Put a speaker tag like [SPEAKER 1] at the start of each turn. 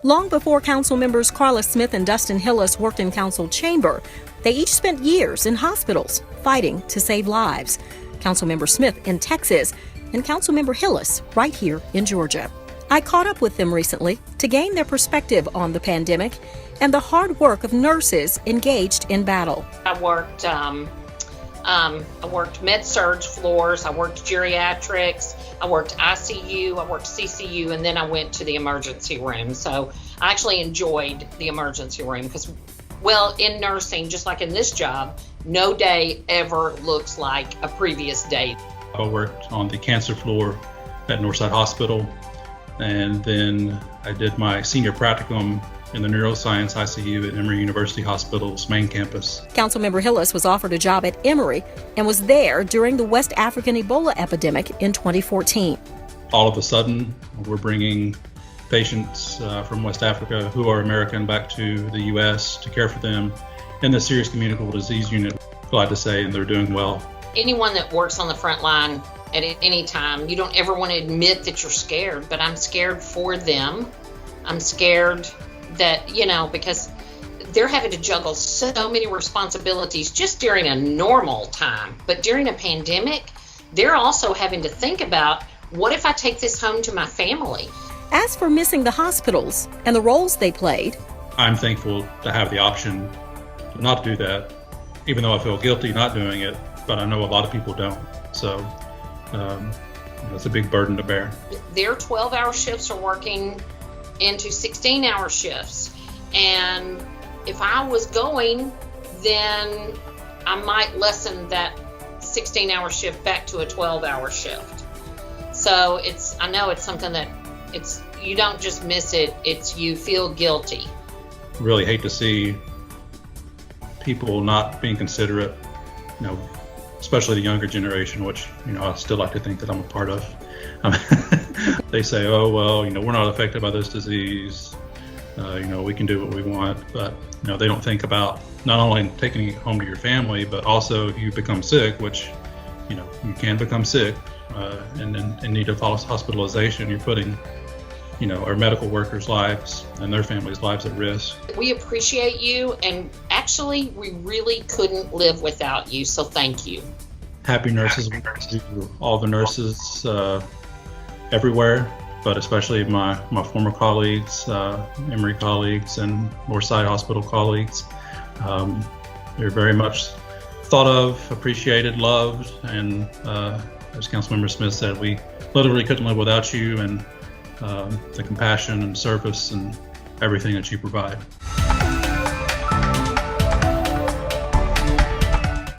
[SPEAKER 1] Long before council members Carla Smith and Dustin Hillis worked in council chamber, they each spent years in hospitals fighting to save lives. Councilmember Smith in Texas and Councilmember Hillis right here in Georgia. I caught up with them recently to gain their perspective on the pandemic and the hard work of nurses engaged in battle.
[SPEAKER 2] I worked med-surg floors, I worked geriatrics, I worked ICU, I worked CCU, and then I went to the emergency room. So I actually enjoyed the emergency room because, well, in nursing, just like in this job, no day ever looks like a previous day.
[SPEAKER 3] I worked on the cancer floor at Northside Hospital, and then I did my senior practicum in the neuroscience ICU at Emory University Hospital's main campus.
[SPEAKER 1] Councilmember Hillis was offered a job at Emory and was there during the West African Ebola epidemic in 2014.
[SPEAKER 3] All of a sudden, we're bringing patients from West Africa who are American back to the U.S. to care for them in the serious communicable disease unit. Glad to say, and they're doing well.
[SPEAKER 2] Anyone that works on the front line at any time, you don't ever want to admit that you're scared, but I'm scared for them. I'm scared that, because they're having to juggle so many responsibilities just during a normal time. But during a pandemic, they're also having to think about, what if I take this home to my family?
[SPEAKER 1] As for missing the hospitals and the roles they played,
[SPEAKER 3] I'm thankful to have the option not to do that, even though I feel guilty not doing it, but I know a lot of people don't. So it's a big burden to bear.
[SPEAKER 2] Their 12-hour shifts are working into 16-hour shifts. And if I was going, then I might lessen that 16-hour shift back to a 12-hour shift. So I know it's something that you don't just miss it, you feel guilty.
[SPEAKER 3] Really hate to see people not being considerate, especially the younger generation, which, I still like to think that I'm a part of. They say, oh, well, we're not affected by this disease. We can do what we want. But, they don't think about not only taking it home to your family, but also if you become sick, which, you can become sick and in need of hospitalization, you're putting, our medical workers' lives and their families' lives at risk.
[SPEAKER 2] We appreciate you, and actually, we really couldn't live without you, so thank you.
[SPEAKER 3] Happy Nurses Week to all the nurses everywhere, but especially my former colleagues, Emory colleagues, and Northside Hospital colleagues. They're very much thought of, appreciated, loved, and as Councilmember Smith said, we literally couldn't live without you and the compassion and service and everything that you provide.